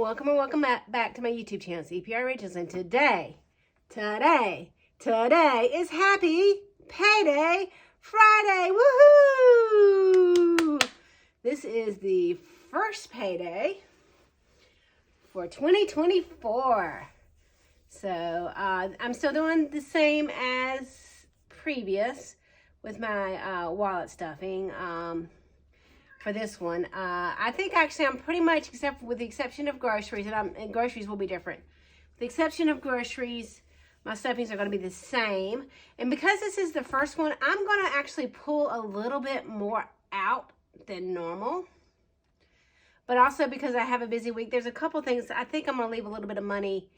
welcome back to my YouTube channel, CPR Rachel's, and today is Happy Payday Friday. Woohoo! This is the first payday for 2024. So I'm still doing the same as previous with my wallet stuffing. For this one, I think actually I'm pretty much, with the exception of groceries, and groceries will be different. With the exception of groceries, my stuffings are going to be the same. And because this is the first one, I'm going to actually pull a little bit more out than normal. But also because I have a busy week, there's a couple things. I think I'm going to leave a little bit of money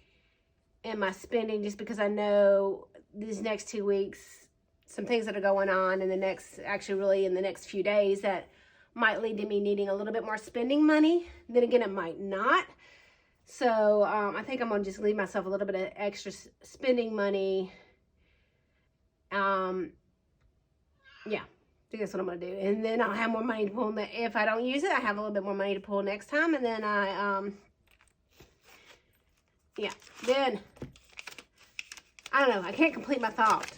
in my spending just because I know these next 2 weeks, some things that are going on in the next, actually in the next few days that might lead to me needing a little bit more spending money. Then again, it might not. So I think I'm going to just leave myself a little bit of extra spending money. Yeah, I think that's what I'm going to do. And then I'll have more money to pull. If I don't use it, I have a little bit more money to pull next time. And then then, I don't know. I can't complete my thought.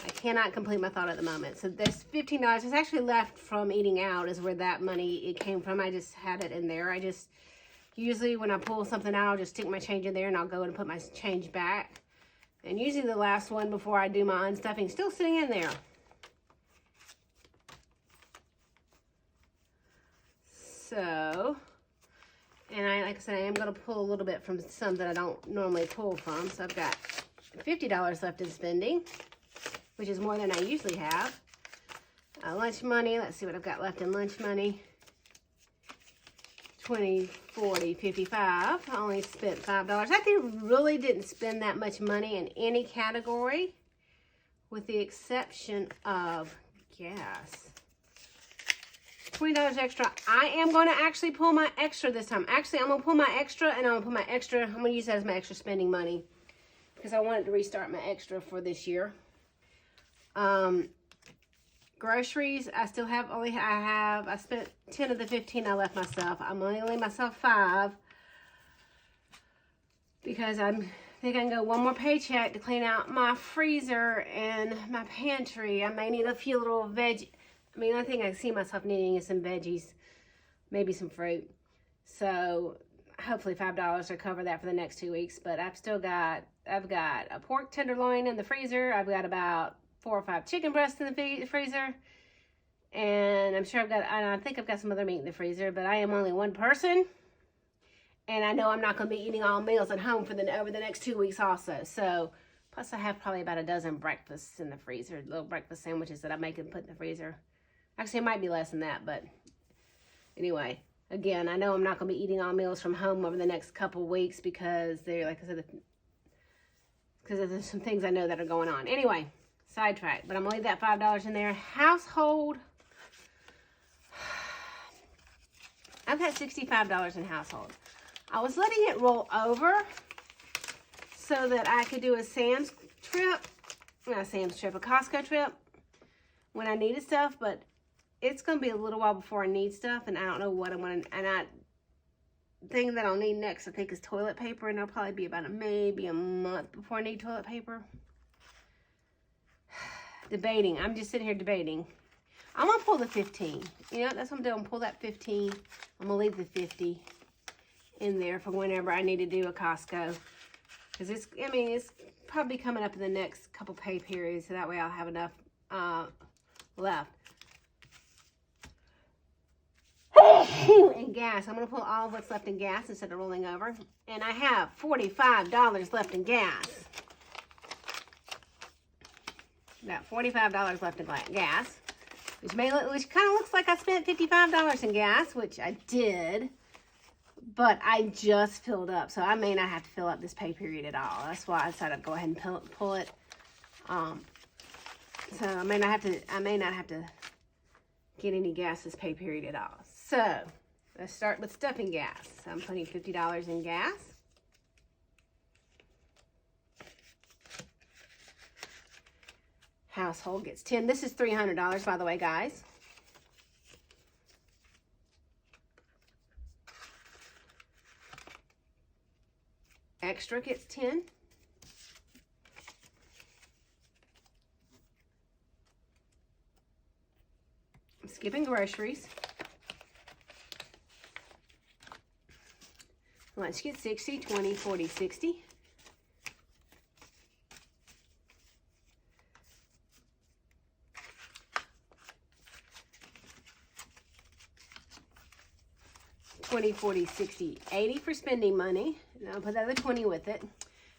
I cannot complete my thought at the moment. So there's $15. It's actually left from eating out is where that money it came from. I just had it in there. Usually when I pull something out, I'll just stick my change in there and I'll go and put my change back. And usually the last one before I do my unstuffing still sitting in there. So, and like I said, I am going to pull a little bit from some that I don't normally pull from. So I've got $50 left in spending, which is more than I usually have. Lunch money, let's see what I've got left in lunch money. 20, 40, 55. I only spent $5. I really didn't spend that much money in any category, with the exception of gas. $20 extra. I am going to actually pull my extra this time. Actually, I'm going to pull my extra, and I'm going to put my extra, I'm going to use that as my extra spending money, because I wanted to restart my extra for this year. Groceries, I still have I spent 10 of the 15 I left myself. I'm only leaving myself 5 because I think I can go one more paycheck to clean out my freezer and my pantry. I may need a few little veggies. I mean, I think I see myself needing is some veggies, maybe some fruit. So hopefully $5 will cover that for the next 2 weeks. But I've got a pork tenderloin in the freezer. I've got about 4 or 5 chicken breasts in the freezer, and I think I've got some other meat in the freezer, but I am only one person, and I know I'm not going to be eating all meals at home over the next 2 weeks also. So, plus I have probably about a dozen breakfasts in the freezer, little breakfast sandwiches that I make and put in the freezer. Actually, it might be less than that, but anyway, again, I know I'm not going to be eating all meals from home over the next couple weeks because like I said, because there's some things I know that are going on. Anyway. Sidetrack, but I'm gonna leave that $5 in there. Household, I've got $65 in household. I was letting it roll over so that I could do a Costco trip when I needed stuff, but it's gonna be a little while before I need stuff, and I don't know what I'm gonna, thing that I'll need next, I think, is toilet paper, and it'll probably be about maybe a month before I need toilet paper. Debating. I'm just sitting here debating. I'm going to pull the 15. You know, that's what I'm doing. Pull that 15. I'm going to leave the 50 in there for whenever I need to do a Costco. Because it's probably coming up in the next couple pay periods. So that way I'll have enough left. In gas. I'm going to pull all of what's left in gas instead of rolling over. And I have $45 left in gas. Got $45 left in gas, which kind of looks like I spent $55 in gas, which I did, but I just filled up, so I may not have to fill up this pay period at all. That's why I decided to go ahead and pull it. So I may not have to get any gas this pay period at all. So let's start with stuffing gas. So I'm putting $50 in gas. Household gets 10. This is $300, by the way, guys. Extra gets 10. I'm skipping groceries. Lunch gets 60, 20, 40, 60. $20, $40, $60, $80 for spending money. And I'll put the other 20 with it. And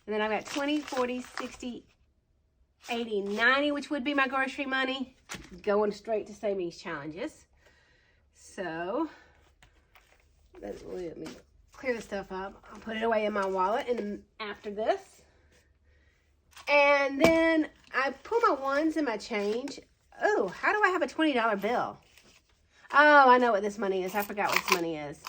then I've got $20, $40, $60, $80, $90, which would be my grocery money, going straight to savings challenges. So, let me clear this stuff up. I'll put it away in my wallet and after this. And then I pull my ones and my change. Oh, how do I have a $20 bill? Oh, I know what this money is. I forgot what this money is.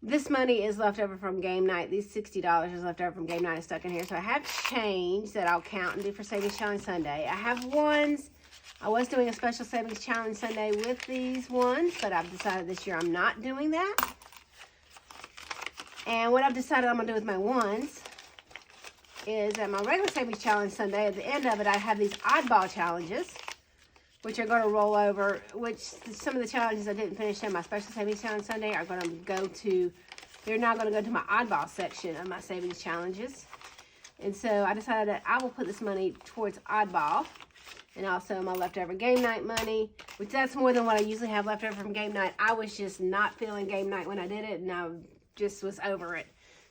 This money is left over from game night. These $60 is left over from game night and stuck in here. So I have change that I'll count and do for Savings Challenge Sunday. I have ones. I was doing a special Savings Challenge Sunday with these ones, but I've decided this year I'm not doing that. And what I've decided I'm going to do with my ones is at my regular Savings Challenge Sunday, at the end of it, I have these oddball challenges, which are going to roll over, which some of the challenges I didn't finish in my special Savings Challenge Sunday are going to go to, they're now going to go to my oddball section of my savings challenges. And so I decided that I will put this money towards oddball and also my leftover game night money, which that's more than what I usually have left over from game night. I was just not feeling game night when I did it, and I just was over it.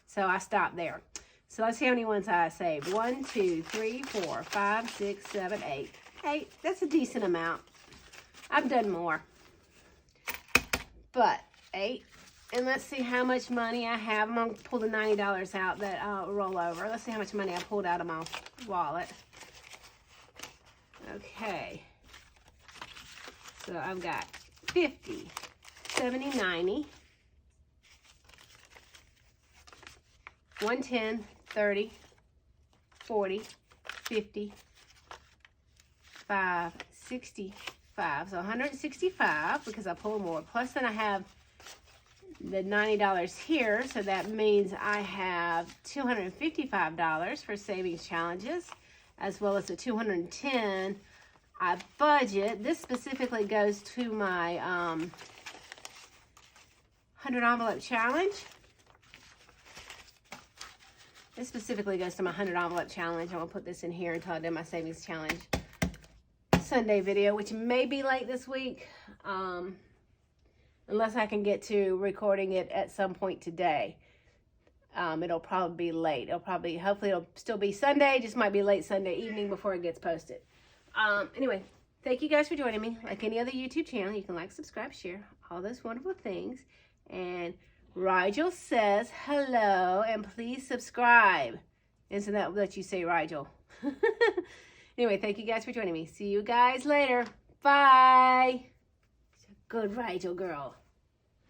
So I stopped there. So let's see how many ones I saved. 1, 2, 3, 4, 5, 6, 7, 8. 8. That's a decent amount. I've done more. But 8. And let's see how much money I have. I'm going to pull the $90 out that I'll roll over. Let's see how much money I pulled out of my wallet. Okay. So I've got 50, 70, 90, 110, 30, 40, 50, 5, 65. So 165 because I pulled more. Plus then I have the $90 here. So that means I have $255 for savings challenges, as well as the $210 I budget. This specifically goes to my 100 envelope challenge. This specifically goes to my 100 envelope challenge. I'm going to put this in here until I do my savings challenge Sunday video, which may be late this week, unless I can get to recording it at some point today. It'll probably be late. Hopefully it'll still be Sunday, just might be late Sunday evening before it gets posted. Anyway, thank you guys for joining me. Like any other YouTube channel, you can like, subscribe, share, all those wonderful things. And Rigel says hello and please subscribe. Isn't that what you say, Rigel? Anyway, thank you guys for joining me. See you guys later. Bye. Good Rigel girl.